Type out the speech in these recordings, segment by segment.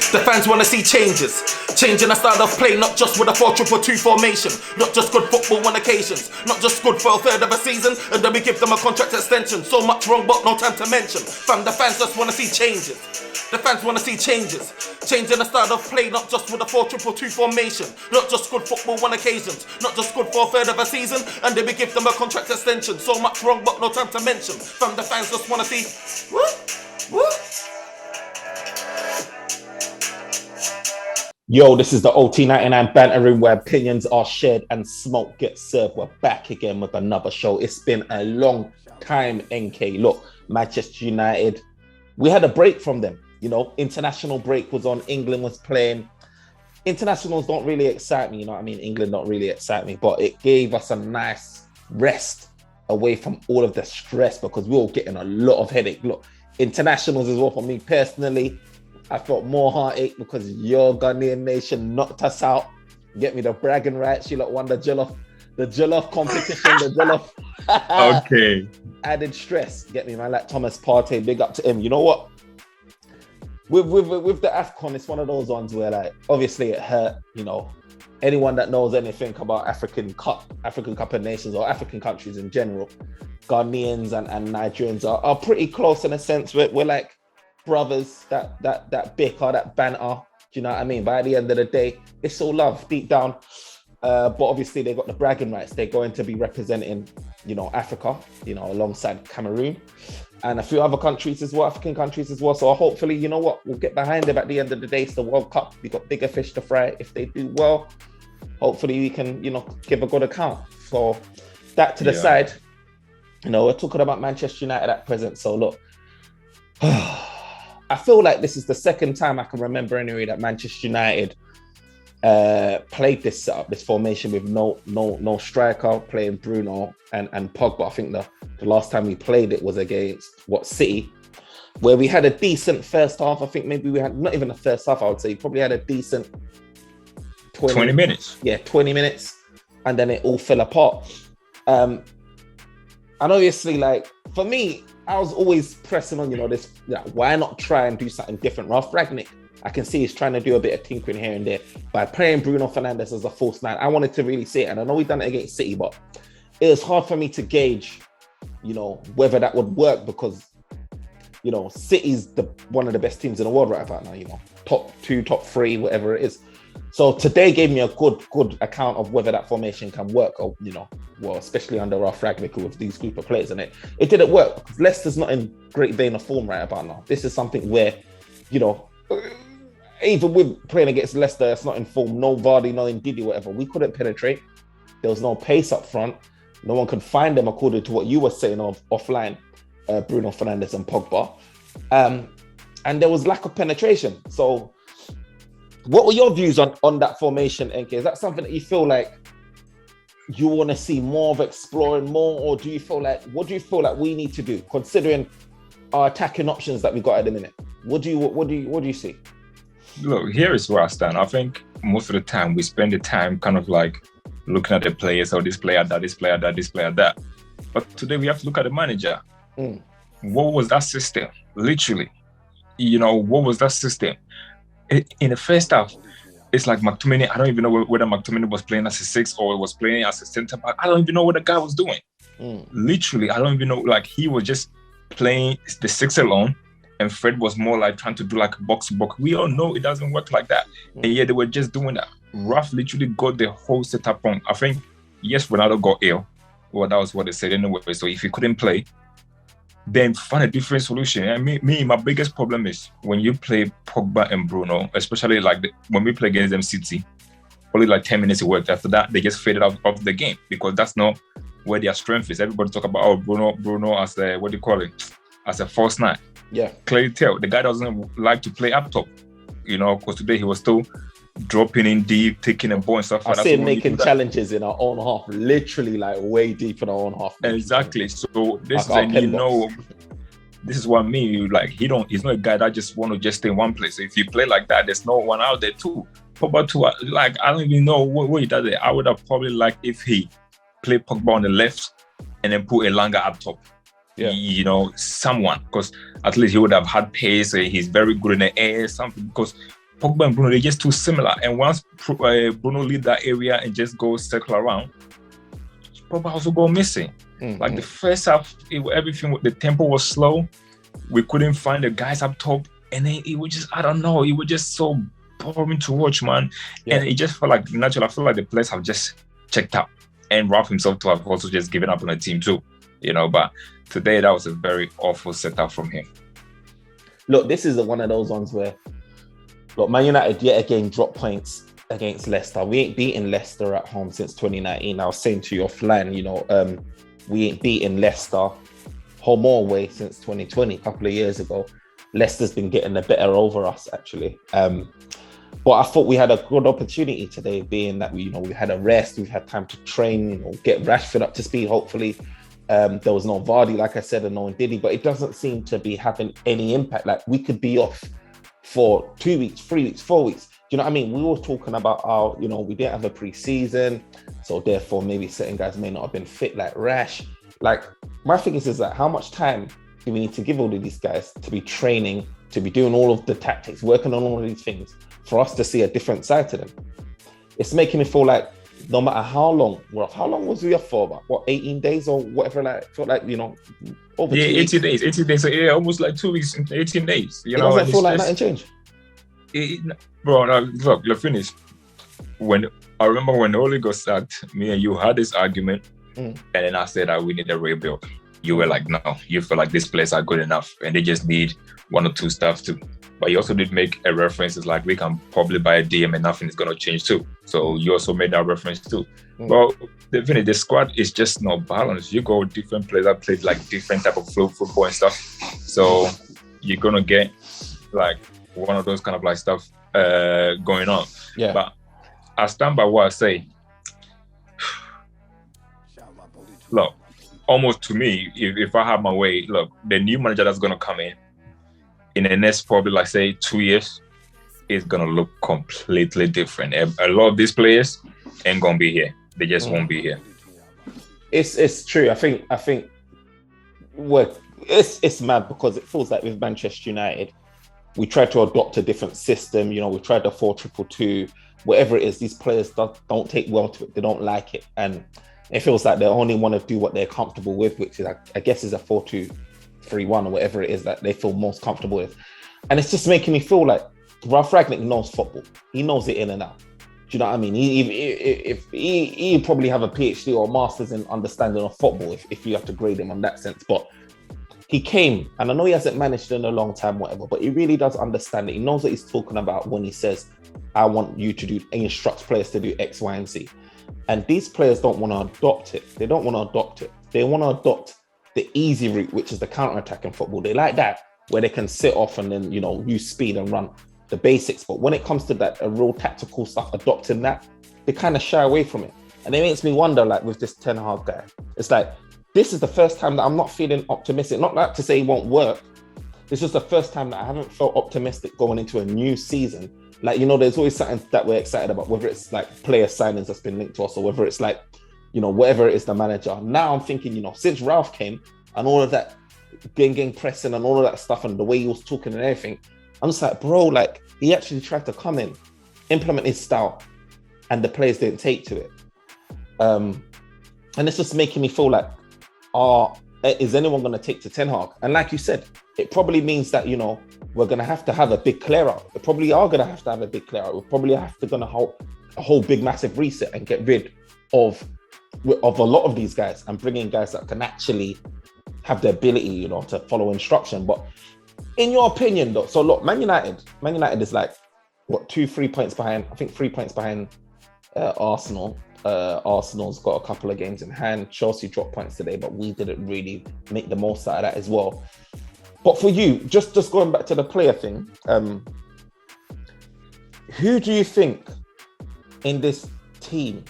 The fans want to see changes. Changing the style of play, not just with a 4-2-2 formation. Not just good football on occasions. Not just good for a third of a season, and then we give them a contract extension. So much wrong, but no time to mention. Fam, the fans just want to see changes. The fans want to see changes. Changing the style of play, not just with a 4-2-2 formation. Not just good football on occasions. Not just good for a third of a season, and then we give them a contract extension. So much wrong, but no time to mention. Fam, the fans just want to see. What? Yo, this is the OT99 Banter Room where opinions are shared and smoke gets served. We're back again with another show. It's been a long time, NK. Look, Manchester United, we had a break from them. You know, international break was on. England was playing. Internationals don't really excite me, you know what I mean? England don't really excite me, but it gave us a nice rest away from all of the stress because we were getting a lot of headache. Look, internationals as well for me personally. I felt more heartache because your Ghanaian nation knocked us out. Get me the bragging rights. You lot won the jollof competition, the jollof. Okay. Added stress. Get me, man. Like Thomas Partey, big up to him. You know what? With the AFCON, it's one of those ones where, like, obviously it hurt. You know, anyone that knows anything about African Cup of Nations or African countries in general, Ghanaians and Nigerians are pretty close in a sense. We're like brothers, that bicker, that banter. Do you know what I mean? By the end of the day, it's all love deep down. But obviously they got the bragging rights. They're going to be representing, you know, Africa, you know, alongside Cameroon and a few other countries as well, African countries as well. So hopefully, you know what, we'll get behind them at the end of the day. It's the World Cup. We got bigger fish to fry. If they do well, hopefully we can, you know, give a good account. So that to the side, you know, we're talking about Manchester United at present. So look, I feel like this is the second time I can remember anyway that Manchester United played this setup, this formation with no striker, playing Bruno and Pogba. I think the last time we played it was against City, where we had a decent first half. I think maybe we had not even a first half. I would say probably had a decent 20 minutes. Yeah, 20 minutes, and then it all fell apart. And obviously, like for me, I was always pressing on, you know, this, why not try and do something different? Ralph Rangnick, I can see he's trying to do a bit of tinkering here and there by playing Bruno Fernandes as a false nine. I wanted to really see it, and I know we've done it against City, but it was hard for me to gauge, you know, whether that would work because, you know, City's one of the best teams in the world right about now, you know, top 2, top 3, whatever it is. So today gave me a good account of whether that formation can work, or, you know, well, especially under Ralph Rangnick with these group of players, and it didn't work because Leicester's not in great vein of form right about now. This is something where, you know, even with playing against Leicester, it's not in form. No Vardy, no Ndidi, whatever. We couldn't penetrate. There was no pace up front. No one could find them, according to what you were saying offline, Bruno Fernandes and Pogba. And there was lack of penetration. So what were your views on that formation, NK? Is that something that you feel like you want to see more of, exploring more, or do you feel like, what do you feel like we need to do, considering our attacking options that we got at the minute? What do you see? Look, here is where I stand. I think most of the time we spend the time kind of like looking at the players, or this player, that. But today we have to look at the manager. What was that system? Literally, you know, what was that system? In the first half, it's like McTominay. I don't even know whether McTominay was playing as a 6 or was playing as a centre back. I don't even know what the guy was doing. Literally, I don't even know. Like, he was just playing the 6 alone, and Fred was more like trying to do like a box to box. We all know it doesn't work like that. And yet they were just doing that. Ralph literally got the whole setup wrong. I think, yes, Ronaldo got ill. Well, that was what they said anyway. So if he couldn't play, then find a different solution. And me, my biggest problem is when you play Pogba and Bruno, especially like when we play against them City, only like 10 minutes it worked. After that, they just faded out of the game because that's not where their strength is. Everybody talk about, Bruno as a, what do you call it? As a false nine. Yeah. Clearly tell the guy doesn't like to play up top, you know, because today he was still dropping in deep, taking a ball and stuff. I see him making challenges in our own half, literally like way deep in our own half. Exactly. So this is, and you know, this is what I mean. Like he's not a guy that just want to just stay in one place. So if you play like that, there's no one out there too. Pogba too, like I don't even know what he does there. I would have probably liked if he played Pogba on the left and then put Elanga up top. Yeah. You know, someone, because at least he would have had pace. He's very good in the air, something, because Pogba and Bruno, they're just too similar. And once Bruno leave that area and just go circle around, Pogba also go missing. Mm-hmm. Like the first half, everything, the tempo was slow. We couldn't find the guys up top. And then it was just, I don't know, it was just so boring to watch, man. Yeah. And it just felt like natural. I feel like the players have just checked out. And Ralph himself too have also just given up on the team too. But today that was a very awful setup from him. Look, this is one of those ones where, look, Man United yet again dropped points against Leicester. We ain't beaten Leicester at home since 2019. I was saying to you offline, we ain't beaten Leicester home or away since 2020, a couple of years ago. Leicester's been getting the better over us, actually. But I thought we had a good opportunity today, being that we had a rest, we've had time to train, get Rashford up to speed, hopefully. There was no Vardy, like I said, and no Ndidi, but it doesn't seem to be having any impact. Like, we could be off for 2 weeks, 3 weeks, 4 weeks. Do you know what I mean? We were talking about how, we didn't have a pre-season, so therefore maybe certain guys may not have been fit, like Rash. Like, my thing is that how much time do we need to give all of these guys to be training, to be doing all of the tactics, working on all of these things, for us to see a different side to them? It's making me feel like no matter how long was we off for? About 18 days or whatever? Like, felt like, over 18 days. 18 days. So yeah, almost like 2 weeks, 18 days. It doesn't feel like nothing changed. Bro, now, look, let's finish. I remember when Ole got sacked, me and you had this argument, and then I said that we need a rebuild. You were like, no, you feel like these players are good enough and they just need one or two stuff too. But you also did make a reference. It's like, we can probably buy a DM and nothing is going to change too. So you also made that reference too. Well, the squad is just not balanced. You go different players that played like different type of flow football and stuff. So you're going to get like one of those kind of like stuff going on. Yeah. But I stand by what I say. Look, almost to me, if I have my way, look, the new manager that's going to come in the next probably, like, say, 2 years, is going to look completely different. A lot of these players ain't going to be here. They just won't be here. It's true. I think it's mad because it feels like with Manchester United, we tried to adopt a different system. We tried the 4-2-2, whatever it is. These players don't take well to it. They don't like it. And it feels like they only want to do what they're comfortable with, which is, I guess, is a 4-2-3-1 or whatever it is that they feel most comfortable with. And it's just making me feel like Ralf Rangnick knows football. He knows it in and out. Do you know what I mean? He probably have a PhD or a master's in understanding of football if you have to grade him on that sense. But he came, and I know he hasn't managed in a long time, whatever, but he really does understand it. He knows what he's talking about when he says, I want you to do, and instructs players to do X, Y, and Z. And these players don't want to adopt it. They don't want to adopt it. They want to adopt the easy route, which is the counter-attacking football. They like that, where they can sit off and then, use speed and run the basics. But when it comes to that, a real tactical stuff, adopting that, they kind of shy away from it. And it makes me wonder, like, with this Ten Hag guy, it's like, this is the first time that I'm not feeling optimistic. Not like to say it won't work. It's just the first time that I haven't felt optimistic going into a new season. Like, there's always something that we're excited about, whether it's like player signings that's been linked to us or whether it's like, whatever it is, the manager. Now I'm thinking, since Ralph came and all of that gang pressing and all of that stuff and the way he was talking and everything, I'm just like, bro, like, he actually tried to come in, implement his style, and the players didn't take to it. And it's just making me feel like, is anyone going to take to Ten Hag? And like you said, it probably means that, we're going to have a big clear out. We probably are going to have a big clear out. We're probably going to hold a whole big massive reset and get rid of a lot of these guys and bring in guys that can actually have the ability, to follow instruction. But in your opinion, though, so look, Man United is like, 2-3 points behind, I think 3 points behind Arsenal. Arsenal's got a couple of games in hand. Chelsea dropped points today, but we didn't really make the most out of that as well. But for you, just going back to the player thing, who do you think in this team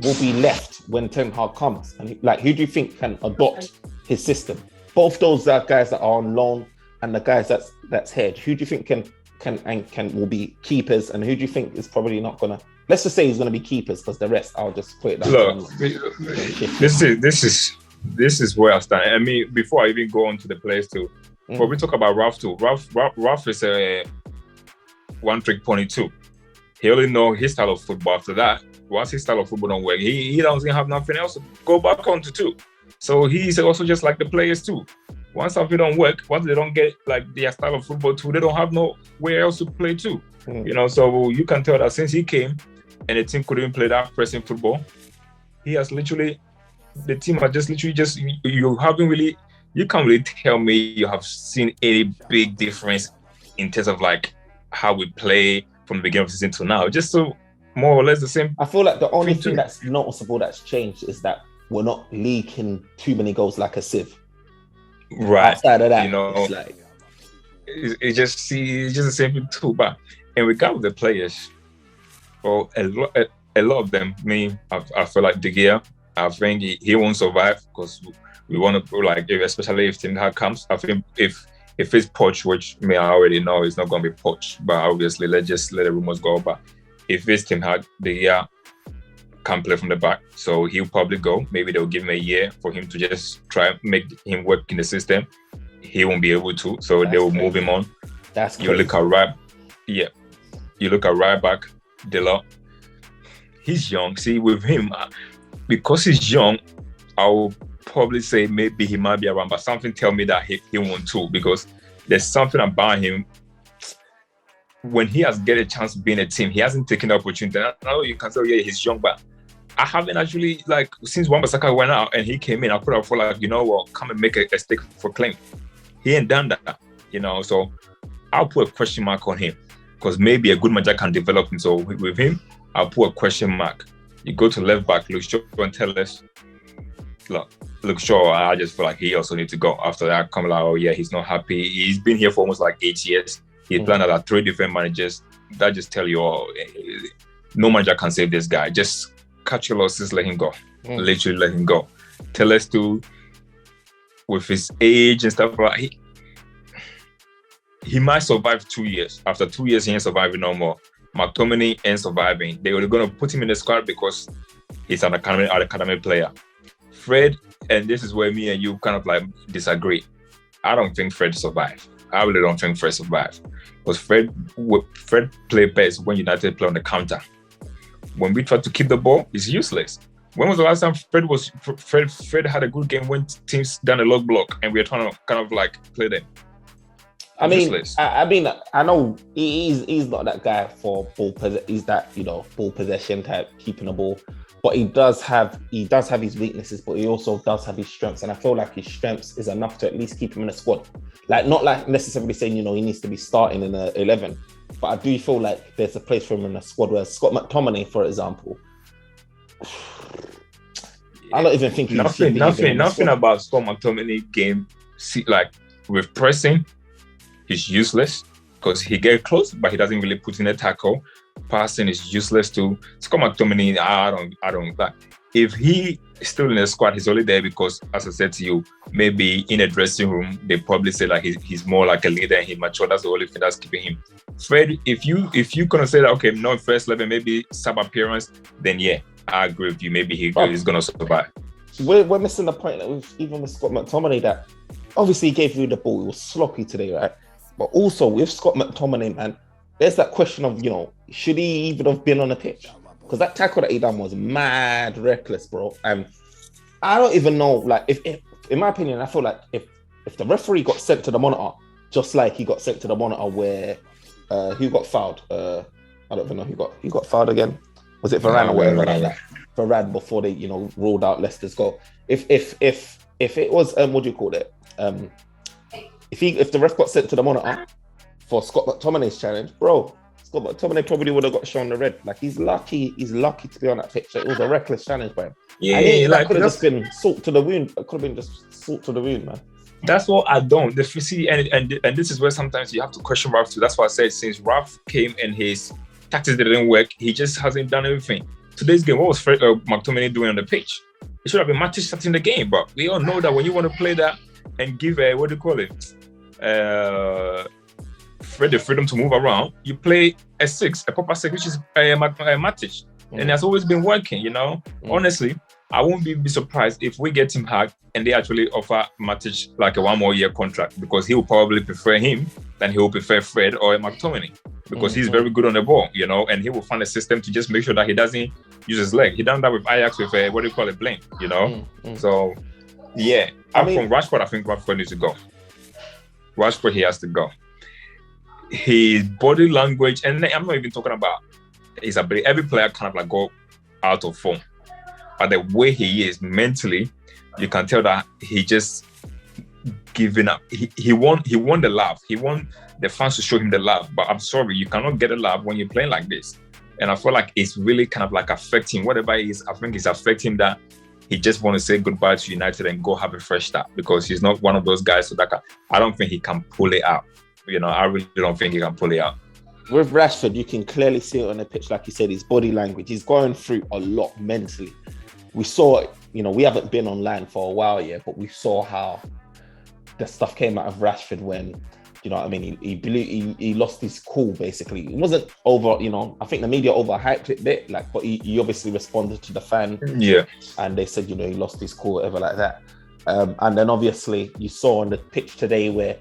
will be left when Ten Hag comes? And like, who do you think can adopt his system? Both those guys that are on loan and the guys that's head. Who do you think will be keepers, and who do you think is probably not gonna? Let's just say he's gonna be keepers, because the rest I'll just put it down. Look, this is where I stand. I mean, before I even go on to the players too, but we talk about Ralph too. Ralph is one trick pony too. He only know his style of football. After that, once his style of football don't work, he doesn't have nothing else to go back on to too. So he's also just like the players too. Once something don't work, once they don't get like their style of football too, they don't have nowhere else to play too. You know, so you can tell that since he came and the team couldn't play that pressing football, the team are just you can't really tell me you have seen any big difference in terms of like how we play from the beginning of the season to now. Just so more or less the same. I feel like the only thing that's noticeable that's changed is that we're not leaking too many goals like a sieve. Right. Outside of that, you know, it's like it's just the same thing too. But in regard with the players, well, a lot of them, I feel like De Gea, I think he won't survive because we want to like, especially if Ten Hag comes. I think if it's Poch, which I already know it's not going to be Poch, but obviously let's just let the rumors go. But if it's Ten Hag, De Gea can't play from the back, so he'll probably go. Maybe they'll give him a year for him to just try and make him work in the system. He won't be able to, so they will move him on. That's you look at right back, Delort. He's young. See, with him, because he's young, I'll probably say maybe he might be around, but something tell me that he won't too, because there's something about him. When he has get a chance to be in a team, he hasn't taken the opportunity. I know you can say, yeah, he's young, but I haven't actually, like, since Wan-Bissaka went out and he came in, I put up for like, you know what, come and make a stake for claim. He ain't done that, you know, so I'll put a question mark on him because maybe a good manager can develop him. So with him, I'll put a question mark. You go to left back, Luke Shaw, and tell us, look, Shaw, I just feel like he also needs to go. After that, come like, oh yeah, he's not happy. He's been here for almost like 8 years. He's playing under 3 different managers. That just tell you, no manager can save this guy. Just cut your losses, let him go. Literally let him go. Tell us to, with his age and stuff, like he might survive 2 years. After 2 years, he ain't surviving no more. McTominay ain't surviving. They were going to put him in the squad because he's an academy player. Fred, and this is where me and you kind of like disagree. I don't think Fred survived. I really don't think Fred survived. Because Fred played best when United play on the counter. When we try to keep the ball, it's useless. When was the last time Fred had a good game when teams done a low block and we are trying to kind of like play them? I mean, I know he's not that guy for ball possession. He's that, ball possession type, keeping the ball. But he does have his weaknesses, but he also does have his strengths. And I feel like his strengths is enough to at least keep him in the squad. Like, not like necessarily saying, he needs to be starting in the 11. But I do feel like there's a place for him in the squad where Scott McTominay, for example, I don't even think nothing about Scott McTominay game. See, like with pressing, he's useless because he gets close, but he doesn't really put in a tackle. Passing is useless too. Scott McTominay, I don't like. If he is still in the squad, he's only there because, as I said to you, maybe in a dressing room, they probably say like he's more like a leader and he's mature. That's the only thing that's keeping him. Fred, if you gonna say that, okay, not first level, maybe sub appearance, then yeah, I agree with you. Maybe he's gonna survive. We're missing the point that even with Scott McTominay, that obviously he gave you the ball. He was sloppy today, right? But also with Scott McTominay, man, there's that question of, should he even have been on the pitch? Because that tackle that he done was mad reckless, bro. And I don't even know, like, if in my opinion, I feel like if the referee got sent to the monitor, just like he got sent to the monitor where who got fouled? I don't even know who got fouled again. Was it Varane or whatever like that? Varane before they, ruled out Leicester's goal. If it was what do you call it? If the ref got sent to the monitor for Scott McTominay's challenge, bro, Scott McTominay probably would have got shown the red. Like, he's lucky to be on that pitch. It was a reckless challenge by him. Yeah, that could have just been salt to the wound. It could have been just salt to the wound, man. That's what I don't. And this is where sometimes you have to question Ralph too. That's why I said since Ralph came and his tactics didn't work, he just hasn't done everything. Today's game, what was McTominay doing on the pitch? It should have been Matic starting the game, but we all know that when you want to play that and give Fred the freedom to move around, you play a proper 6, which is Matic. And that's always been working, Honestly, I won't be surprised if we get him hacked and they actually offer Matic like a 1 more year contract, because he will probably prefer him than he will prefer Fred or McTominay. because he's very good on the ball, you know, and he will find a system to just make sure that he doesn't use his leg. He done that with Ajax with what do you call it, blame, you know. So yeah, from Rashford, I think Rashford needs to go. Rashford, he has to go. His body language, and I'm not even talking about his ability. Every player kind of like go out of form, but the way he is mentally, you can tell that he just giving up. He won the love. He won the fans to show him the love. But I'm sorry, you cannot get a love when you're playing like this. And I feel like it's really kind of like affecting whatever it is. I think it's affecting that he just want to say goodbye to United and go have a fresh start, because he's not one of those guys. So that I don't think he can pull it out. You know, I really don't think he can pull it out. With Rashford, you can clearly see it on the pitch, like you said, his body language. He's going through a lot mentally. We saw it, you know, we haven't been online for a while yet, but we saw how the stuff came out of Rashford when, you know what I mean, he lost his cool, basically. It wasn't over, you know, I think the media overhyped it a bit, like, but he obviously responded to the fan. Yeah. And they said, you know, he lost his cool, whatever like that. And then obviously you saw on the pitch today where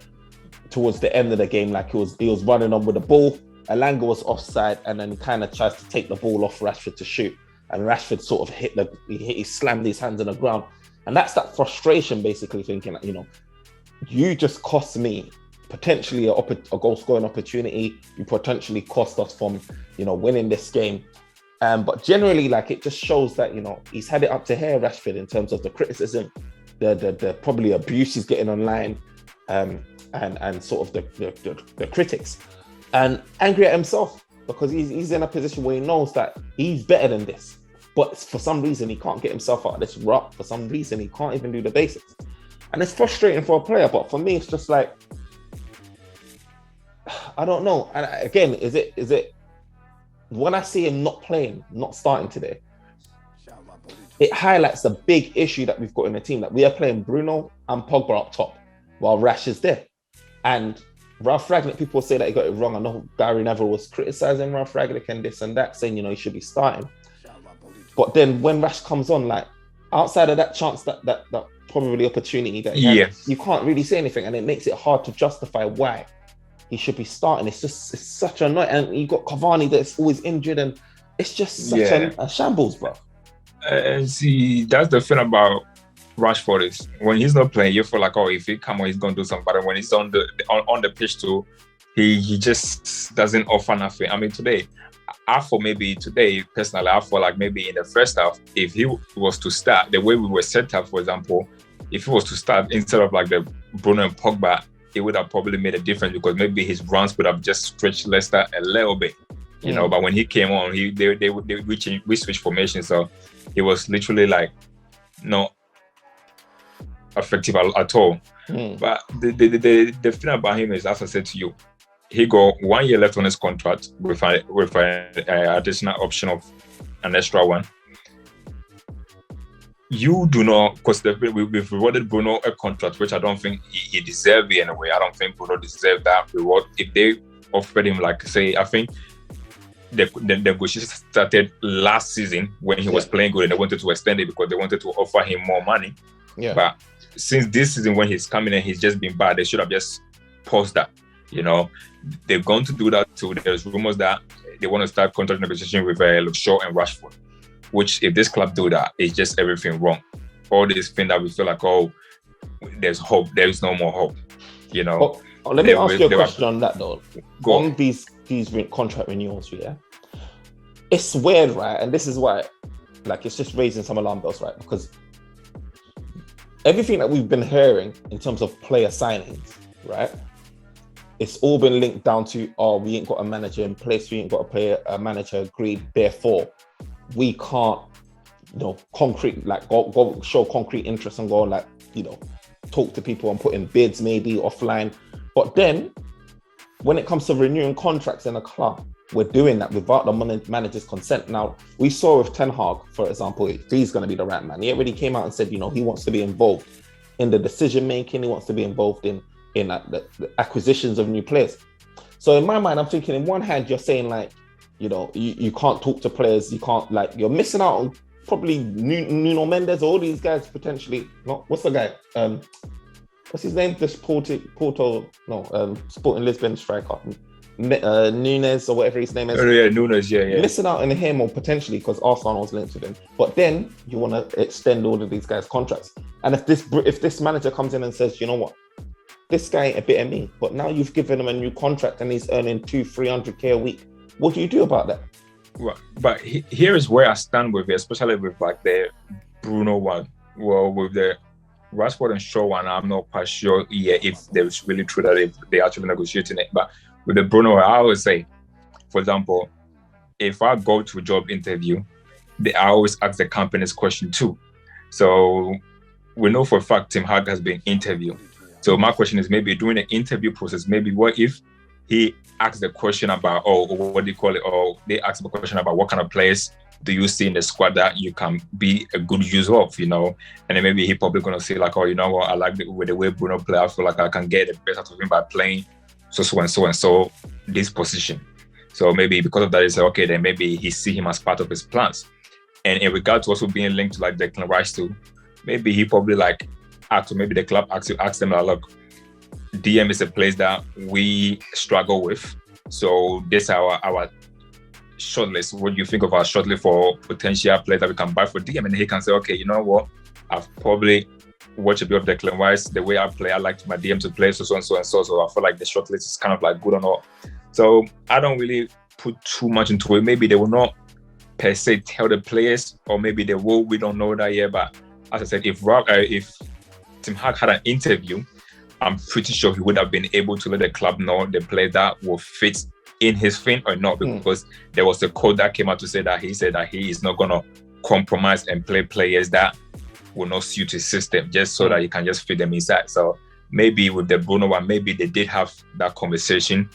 towards the end of the game, like he was running on with the ball, Elanga was offside, and then he kind of tries to take the ball off Rashford to shoot. And Rashford sort of he slammed his hands on the ground. And that's that frustration, basically thinking, like, you know, you just cost me potentially a goal scoring opportunity. You potentially cost us from, you know, winning this game. But generally, like, it just shows that, you know, he's had it up to here, Rashford, in terms of the criticism, the probably abuse he's getting online, and sort of the critics, and angry at himself because he's in a position where he knows that he's better than this. But for some reason, he can't get himself out of this rut. For some reason, he can't even do the basics. And it's frustrating for a player, but for me, it's just like, I don't know. And again, is it when I see him not playing, not starting today, it highlights the big issue that we've got in the team, that we are playing Bruno and Pogba up top while Rash is there. And Ralph Ragnick, people say that he got it wrong. I know Gary Neville was criticizing Ralph Ragnick and this and that, saying, you know, he should be starting. But then when Rash comes on, like, outside of that chance, that probably opportunity that he had, you can't really say anything, and it makes it hard to justify why he should be starting. It's such a night, and you got Cavani that's always injured, and it's just such a shambles, bro. And see, that's the thing about Rashford is when he's not playing, you feel like, oh, if he come on, he's gonna do something. But when he's on the pitch too, he just doesn't offer nothing. I mean, today, personally, I feel like maybe in the first half, if he was to start the way we were set up, for example, if he was to start instead of like the Bruno and Pogba, it would have probably made a difference, because maybe his runs would have just stretched Leicester a little bit, you know. But when he came on, we switched formation, so he was literally like not effective at all. But the thing about him is, as I said to you, he got 1 year left on his contract with an additional option of an extra one. You do not, because we've rewarded Bruno a contract, which I don't think he deserved it in a way. I don't think Bruno deserved that reward. If they offered him, like, say, I think the negotiations started last season when he was playing good, and they wanted to extend it because they wanted to offer him more money. Yeah. But since this season, when he's coming in, he's just been bad. They should have just paused that. You know, they're going to do that too. There's rumors that they want to start contract negotiation with Luke Shaw and Rashford, which, if this club do that, it's just everything wrong. All this thing that we feel like, oh, there's hope. There is no more hope. You know. Let me ask you a question on that though. On these contract renewals, yeah, it's weird, right? And this is why, like, it's just raising some alarm bells, right? Because everything that we've been hearing in terms of player signings, right? It's all been linked down to, oh, we ain't got a manager in place, we ain't got a manager agreed, therefore we can't, you know, go show concrete interest and go, like, you know, talk to people and put in bids maybe offline. But then when it comes to renewing contracts in a club, we're doing that without the manager's consent. Now, we saw with Ten Hag, for example, if he's going to be the right man. He already came out and said, you know, he wants to be involved in the decision making, he wants to be involved in the acquisitions of new players. So in my mind, I'm thinking, in one hand, you're saying, like, you know, you can't talk to players, you can't, like, you're missing out on probably Nuno Mendes, all these guys potentially. What's the guy? What's his name? This Sporting Lisbon striker. Nunes or whatever his name is. Oh, yeah, Nunes, yeah. You're missing out on him, or potentially because Arsenal was linked with him. But then you want to extend all of these guys' contracts. And if this manager comes in and says, you know what, this guy ain't a bit of me, but now you've given him a new contract and he's earning 200-300k a week, what do you do about that? Well, but here is where I stand with it, especially with like the Bruno one. Well, with the Rashford and Shaw one, I'm not quite sure if it's really true that they actually negotiating it. But with the Bruno, I always say, for example, if I go to a job interview, I always ask the company's question too. So we know for a fact Tim Hag has been interviewed. So my question is, maybe during the interview process, maybe what if he asks the question about, what do you call it? Or they ask the question about what kind of players do you see in the squad that you can be a good use of, And then maybe he probably going to say like, you know what, I like the way Bruno plays. I feel like I can get the best out of him by playing so and so this position. So maybe because of that, he said, okay, then maybe he see him as part of his plans. And in regard to also being linked to like Declan Rice too, maybe he probably like maybe the club asks them, look, DM is a place that we struggle with. So this is our shortlist. What do you think of our shortlist for potential players that we can buy for DM? And he can say, okay, you know what? I've probably watched a bit of Declan Rice. The way I play, I like my DM to play so and so. So I feel like the shortlist is kind of like good or not. So I don't really put too much into it. Maybe they will not per se tell the players, or maybe they will. We don't know that yet. But as I said, if Tim Hag had an interview, I'm pretty sure he would have been able to let the club know the player that will fit in his thing or not, because there was a quote that came out to say that he said that he is not going to compromise and play players that will not suit his system just so that he can just fit them inside. So maybe with the Bruno one, maybe they did have that conversation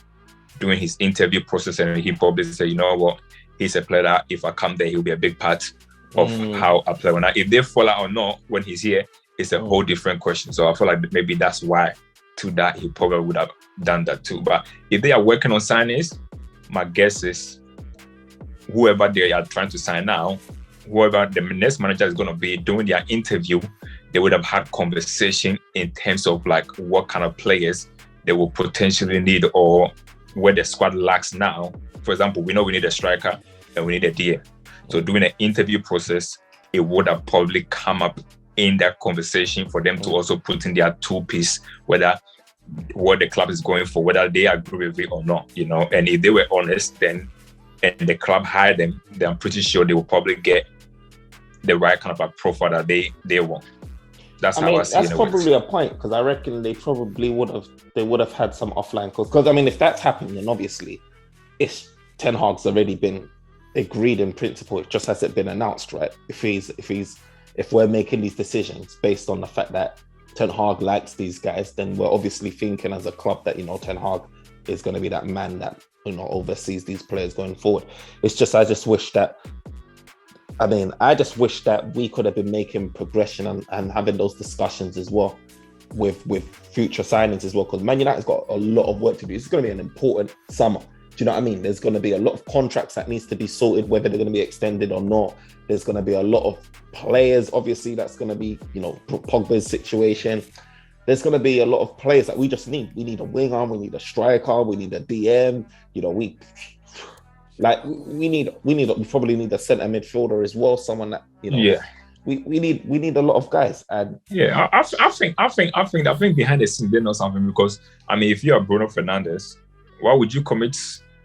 during his interview process, and he probably said, you know what, he's a player that if I come there, he'll be a big part of how I play. If they fall out or not when he's here, it's a whole different question. So I feel like maybe that's why to that he probably would have done that too. But if they are working on signings, my guess is whoever they are trying to sign now, whoever the next manager is going to be doing their interview, they would have had conversation in terms of like what kind of players they will potentially need or where the squad lacks now. For example, we know we need a striker and we need a DM. So during the interview process, it would have probably come up in that conversation for them to also put in their two-piece, whether what the club is going for, whether they agree with it or not, And if they were honest, then and the club hired them, then I'm pretty sure they will probably get the right kind of a profile that they want. That's how I see it. That's probably a point, because I reckon they probably would have had some offline calls. Because if that's happened, then obviously it's Ten Hag's already been agreed in principle. It just hasn't been announced, right? If we're making these decisions based on the fact that Ten Hag likes these guys, then we're obviously thinking as a club that, Ten Hag is going to be that man that, oversees these players going forward. It's just, I just wish that we could have been making progression and having those discussions as well with future signings as well, because Man United's got a lot of work to do. It's going to be an important summer. Do you know what I mean? There's going to be a lot of contracts that needs to be sorted, whether they're going to be extended or not. There's going to be a lot of players, obviously, that's going to be, Pogba's situation. There's going to be a lot of players that we just need. We need a winger, we need a striker, we need a DM. We probably need a centre midfielder as well. Someone that, we need a lot of guys. And I think behind the scenes they know something, because if you are Bruno Fernandes, why would you commit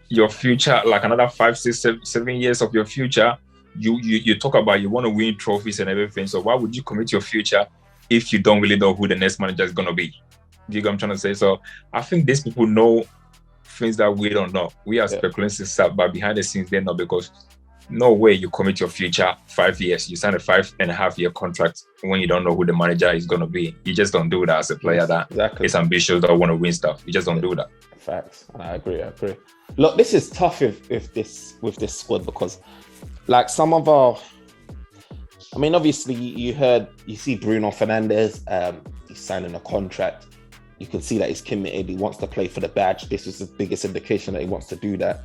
your future, like another 5, 6, 7 years of your future? You talk about you want to win trophies and everything. So why would you commit your future if you don't really know who the next manager is going to be? Do you get what I'm trying to say? So I think these people know things that we don't know. We are speculating stuff, but behind the scenes they know, because no way you commit your future 5 years. You sign a 5.5-year contract when you don't know who the manager is going to be. You just don't do that as a player that is ambitious or want to win stuff. You just don't do that. Facts. I agree. Look, this is tough with this squad, because like some of our, obviously you see Bruno Fernandes, he's signing a contract. You can see that he's committed. He wants to play for the badge. This is the biggest indication that he wants to do that.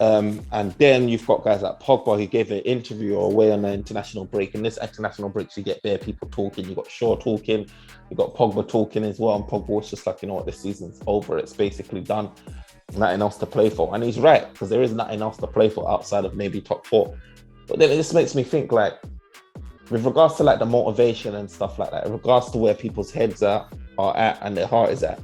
And then you've got guys like Pogba, who gave an interview away on the international break. And this international break, you get bare people talking. You got Shaw talking. You got Pogba talking as well. And Pogba was just like, this season's over. It's basically done. nothing else to play for. And he's right, because there is nothing else to play for outside of maybe top four. But then it just makes me think, like, with regards to like the motivation and stuff like that, in regards to where people's heads are at and their heart is at,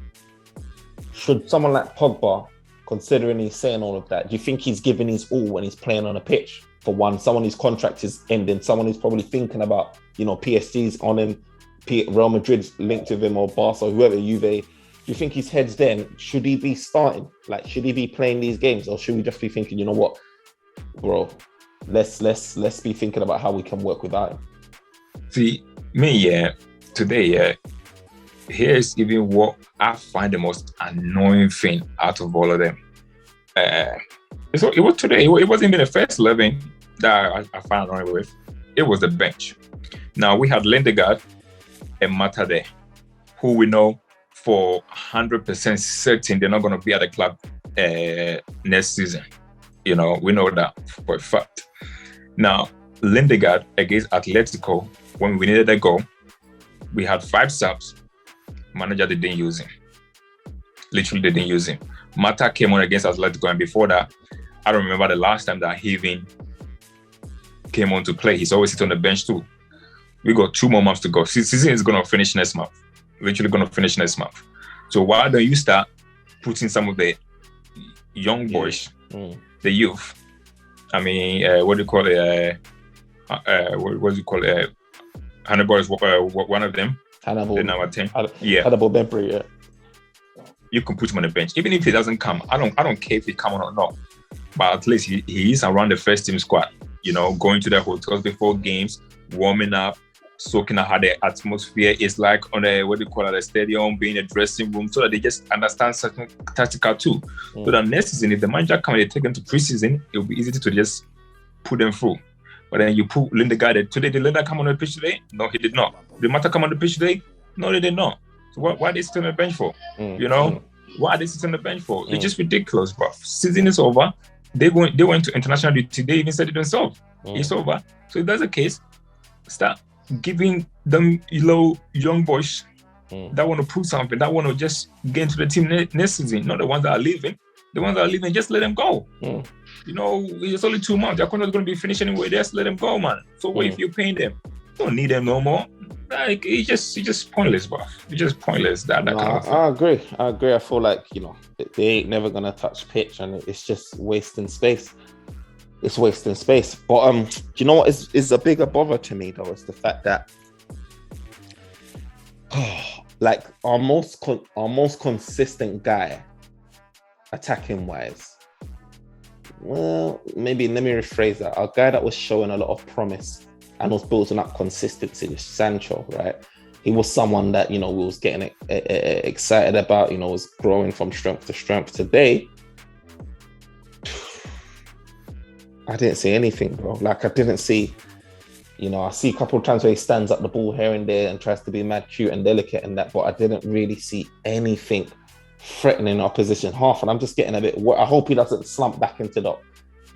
should someone like Pogba, considering he's saying all of that, do you think he's giving his all when he's playing on a pitch? For one, someone whose contract is ending, someone who's probably thinking about, PSG's on him, Real Madrid's linked with him, or Barca, or whoever, Juve. Do you think his head's then? Should he be starting? Like, should he be playing these games, or should we just be thinking, you know what, bro, let's be thinking about how we can work without him? See, me, today, here's even what I find the most annoying thing out of all of them. So it was today. It wasn't even the first 11 that I found annoying with. It was the bench. Now we had Lindegaard and Mata there, who we know for 100% certain they're not going to be at the club next season. We know that for a fact. Now Lindegaard against Atletico, when we needed a goal, we had 5 subs. Manager didn't use him. Literally, they didn't use him. Mata came on against Atletico, and before that, I don't remember the last time that he even came on to play. He's always sitting on the bench too. We got 2 more months to go. Season is going to finish next month. Literally going to finish next month. So why don't you start putting some of the young boys, the youth? I mean, what do you call it? What do you call it? Hannibal is one of them. Hannibal. The number 10. Hannibal Banter, yeah. You can put him on the bench. Even if he doesn't come, I don't care if he come on or not. But at least he is around the first team squad. Going to the hotels before games, warming up, soaking out how the atmosphere is like on the stadium, being a dressing room, so that they just understand certain tactical too. So that next season, if the manager come and they take them to preseason, it will be easy to just put them through. But then you put Lindegaard today. Did Lindegaard come on the pitch today? No, he did not. Did Mata come on the pitch today? No, they did not. So why are they sitting on the bench for? Why are they sitting on the bench for? It's just ridiculous, bro. Season is over. They went to international duty. They even said it themselves. It's over. So if that's the case, start giving them young boys that want to prove something, that want to just get into the team next season. Not the ones that are leaving. The ones that are leaving, just let them go. It's only 2 months. Their contract is going to be finished anyway. Just let them go, man. So what if you're paying them? You don't need them no more. Like, it's just pointless, bro. It's just pointless. That kind of thing. I agree. I feel like, they ain't never going to touch pitch, and it's just wasting space. It's wasting space. But do you know what is a bigger bother to me, though? It's the fact that like our most consistent guy, attacking wise, well, maybe let me rephrase that. Our guy that was showing a lot of promise and was building up consistency was Sancho, right? He was someone that, we was getting excited about, was growing from strength to strength. Today, I didn't see anything, bro. Like, I didn't see, I see a couple of times where he stands up the ball here and there and tries to be mad cute and delicate and that, but I didn't really see anything threatening our position half. And I'm just getting a bit, I hope he doesn't slump back into that.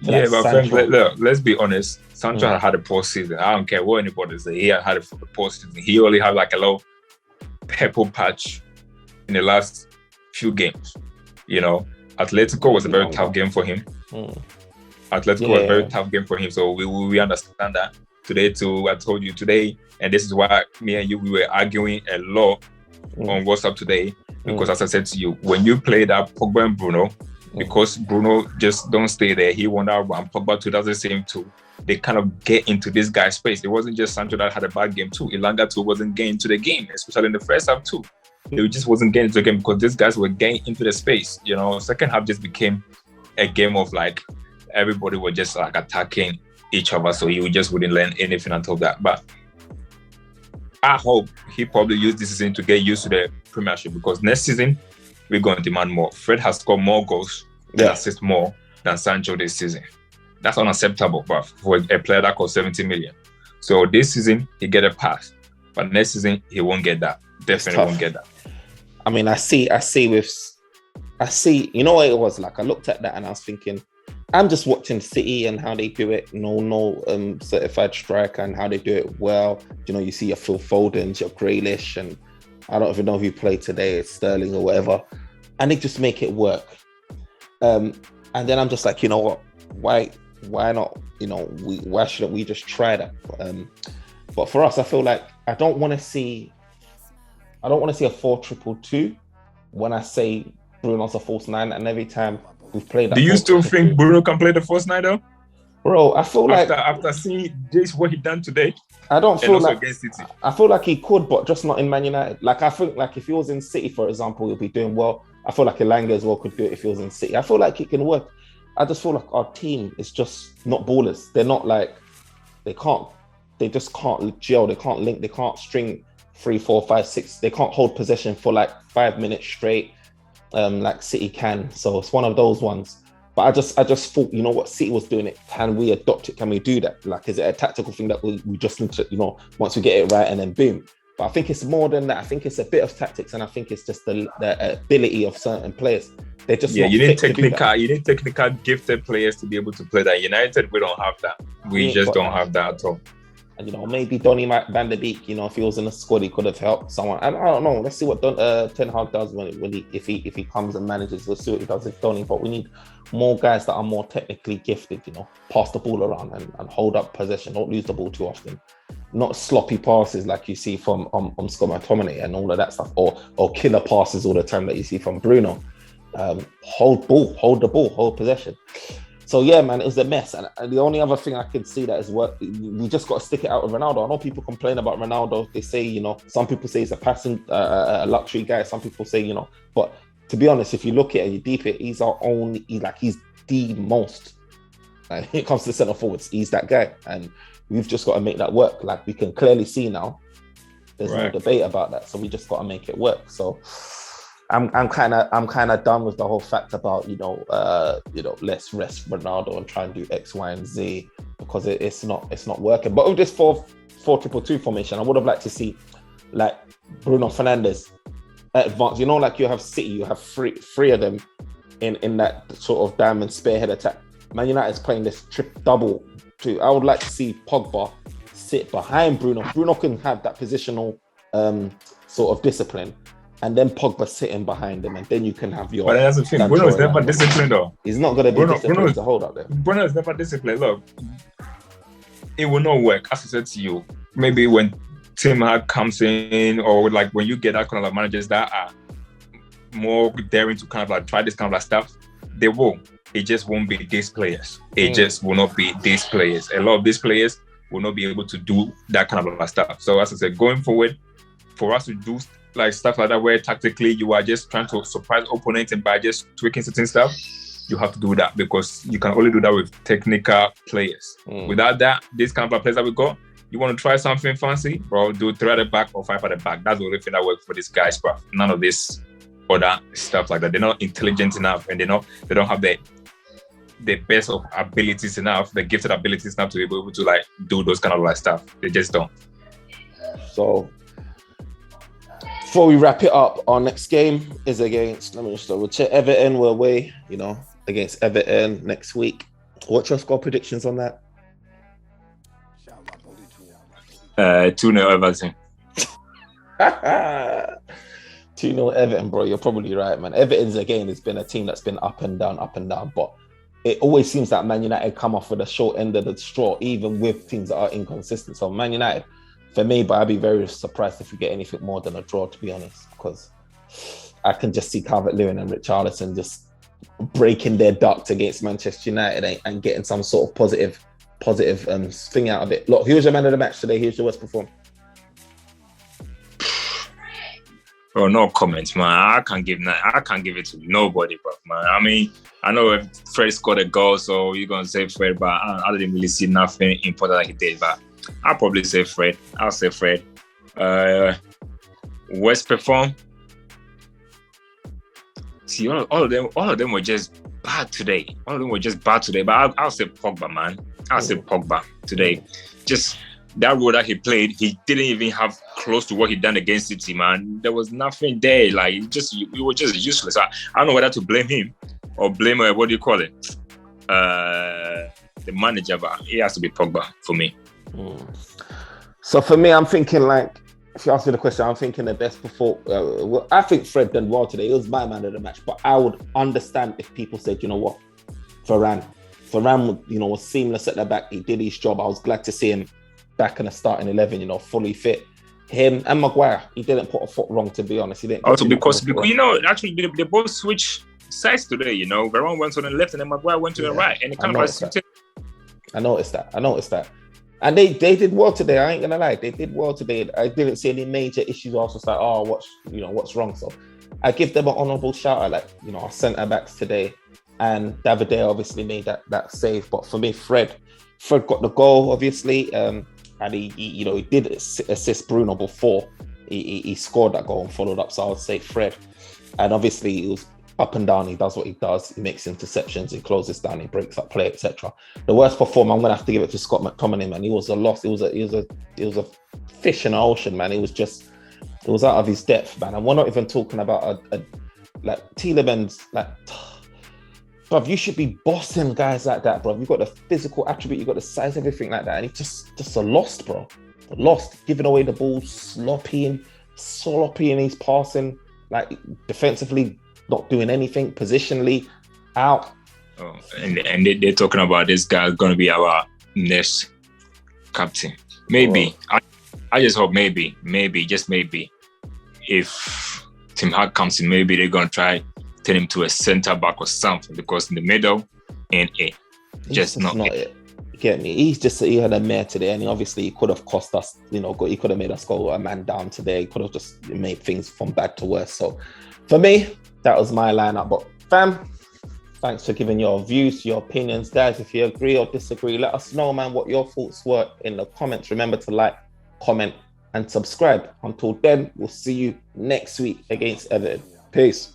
Yeah, but friend, look, let's be honest. Sancho had a poor season. I don't care what anybody says. He had a poor season. He only had like a low purple patch in the last few games. Atletico was a very tough game for him. Atletico was a very tough game for him. So we understand that. Today too, I told you today, and this is why me and you, we were arguing a lot on WhatsApp today. Because as I said to you, when you play that Pogba and Bruno, because Bruno just don't stay there. He won that one. Pogba too does the same too. They kind of get into this guy's space. It wasn't just Sancho that had a bad game too. Ilanga too wasn't getting to the game, especially in the first half too. He just wasn't getting into the game because these guys were getting into the space. Second half just became a game of like everybody was just like attacking each other. So he just wouldn't learn anything until that. But I hope he probably used this season to get used to the Premiership, because next season we're going to demand more. Fred has scored more goals and assists more than Sancho this season. That's unacceptable, but for a player that costs 70 million. So this season he get a pass, but next season he won't get that. Definitely won't get that. I mean, I see. You know what it was like? I looked at that and I was thinking, I'm just watching City and how they do it. No certified striker and how they do it well. You see your Phil Fodens, your Grealish, and I don't even know who played today, it's Sterling or whatever. And they just make it work. And then I'm just like, you know what? Why not? You know, why shouldn't we just try that? But for us, I feel like I don't want to see a 4-2-2 when I say Bruno's a false nine, and every time we've played that. Do you still think Bruno can play the false nine though? Bro, I feel like after seeing this what he done today, I don't feel like against City. I feel like he could, but just not in Man United. Like I think like if he was in City, for example, he'll be doing well. I feel like Elanga as well could do it if he was in City. I feel like it can work. I just feel like our team is just not ballers. They're not like they just can't gel, they can't link, they can't string 3, 4, 5, 6. They can't hold possession for like 5 minutes straight, like City can. So it's one of those ones. But I just thought, you know what, City was doing it. Can we adopt it? Can we do that? Like, is it a tactical thing that we just need to, you know, once we get it right and then boom. But I think it's more than that. I think it's a bit of tactics, and I think it's just the ability of certain players. They're just you need technical gifted players to be able to play that. United, we don't have that. We just don't have that at all. And you know, maybe Donny van der Beek, you know, if he was in the squad, he could have helped someone. And I don't know. Let's see what Ten Hag does if he comes and manages. We'll see what he does with Donny. But we need more guys that are more technically gifted. You know, pass the ball around and hold up possession. Don't lose the ball too often. Not sloppy passes like you see from Scott McTominay and all of that stuff, or killer passes all the time that you see from Bruno. Hold the ball, hold possession. So yeah, man, it was a mess. And the only other thing I could see that is work, we just got to stick it out with Ronaldo. I know people complain about Ronaldo. They say, you know, some people say he's a luxury guy. Some people say, you know, but to be honest, if you look at it, you deep it, he's the most. When it comes to centre forwards, he's that guy, and we've just got to make that work. Like we can clearly see now, there's no debate about that. So we just got to make it work. So I'm kind of done with the whole fact about let's rest Ronaldo and try and do X, Y, and Z, because it's not working. But with this 4-2-2 formation, I would have liked to see like Bruno Fernandes advance. You know, like you have City, you have three of them in that sort of diamond spearhead attack. Man United's playing this double too. I would like to see Pogba sit behind Bruno. Bruno can have that positional sort of discipline. And then Pogba sitting behind him, and then you can have your. But that's the thing. Bruno's never disciplined, though. He's not going to be disciplined to hold up there. Bruno's never disciplined. Look, it will not work. As I said to you, maybe when Tim Hag comes in, or like when you get that kind of like managers that are more daring to kind of like try this kind of like stuff, they will. It just won't be these players. It just will not be these players. A lot of these players will not be able to do that kind of like stuff. So as I said, going forward, for us to do like stuff like that, where tactically you are just trying to surprise opponents and by just tweaking certain stuff, you have to do that, because you can only do that with technical players. Without that, this kind of players that we got, you want to try something fancy, bro, do 3 at the back or 5 at the back. That's the only thing that works for these guys, bro. None of this other stuff like that. They're not intelligent enough, and they don't have the best of abilities enough, the gifted abilities enough to be able to like do those kind of like stuff. They just don't. So before we wrap it up, our next game is against, let me just double check, Everton. We're away, against Everton next week. What's your score predictions on that? 2-0 Everton. 2-0 Everton, bro. You're probably right, man. Everton's, again, has been a team that's been up and down. But it always seems that Man United come off with a short end of the straw, even with teams that are inconsistent. So Man United, for me, but I'd be very surprised if we get anything more than a draw, to be honest, because I can just see Calvert-Lewin and Richarlison just breaking their ducks against Manchester United and getting some sort of positive thing out of it. Look, who was your man of the match today? Who's your worst performer? Oh, no comments, man. I can't give it to nobody, bro, man. I mean, I know if Fred scored a goal, so you're gonna say Fred, but I didn't really see nothing important that he did, but I'll probably say Fred. I'll say Fred. Worst perform. See, all of them were just bad today. But I'll say Pogba, man. I'll say Pogba today. Just that role that he played, he didn't even have close to what he done against City, man. There was nothing there. Like, we were just useless. I don't know whether to blame him or blame what do you call it? The manager, but it has to be Pogba for me. So for me, I'm thinking like if you ask me the question, I'm thinking the best well, I think Fred done well today. It was my man of the match, but I would understand if people said, you know what, Varane, was seamless at the back. He did his job. I was glad to see him back in the starting 11, fully fit. Him and Maguire, he didn't put a foot wrong, to be honest. He didn't. Also, because actually they both switched sides today. Varane went on the left and then Maguire went to the right, and it kind of suited. I noticed that. And they did well today. I ain't gonna lie, they did well today. I didn't see any major issues. I was just like, what's wrong? So I give them an honourable shout out. Our centre backs today, and Davide obviously made that save. But for me, Fred got the goal, obviously, and he did assist Bruno before he scored that goal and followed up. So I would say Fred, and obviously it was up and down. He does what he does. He makes interceptions. He closes down. He breaks up play, etc. The worst performer, I'm gonna have to give it to Scott McTominay, man. He was a loss. It was a fish in the ocean, man. It was out of his depth, man. And we're not even talking about like Tielemans, bruv, you should be bossing guys like that, bruv. You've got the physical attribute, you've got the size, everything like that. And he's just a lost, bro. Lost, giving away the ball, sloppy in his passing, like defensively, not doing anything, positionally, out. Oh, and they're talking about this guy going to be our next captain. Maybe. Oh. I just hope maybe, just maybe, if Tim Hart comes in, maybe they're going to try turn him to a centre back or something, because in the middle, just not it. Get me? He had a mare today, and he could have cost us, he could have made us go a man down today. He could have just made things from bad to worse. So for me, that was my lineup. But fam, thanks for giving your views, your opinions. Guys, if you agree or disagree, let us know, man, what your thoughts were in the comments. Remember to like, comment, and subscribe. Until then, we'll see you next week against Everton. Peace.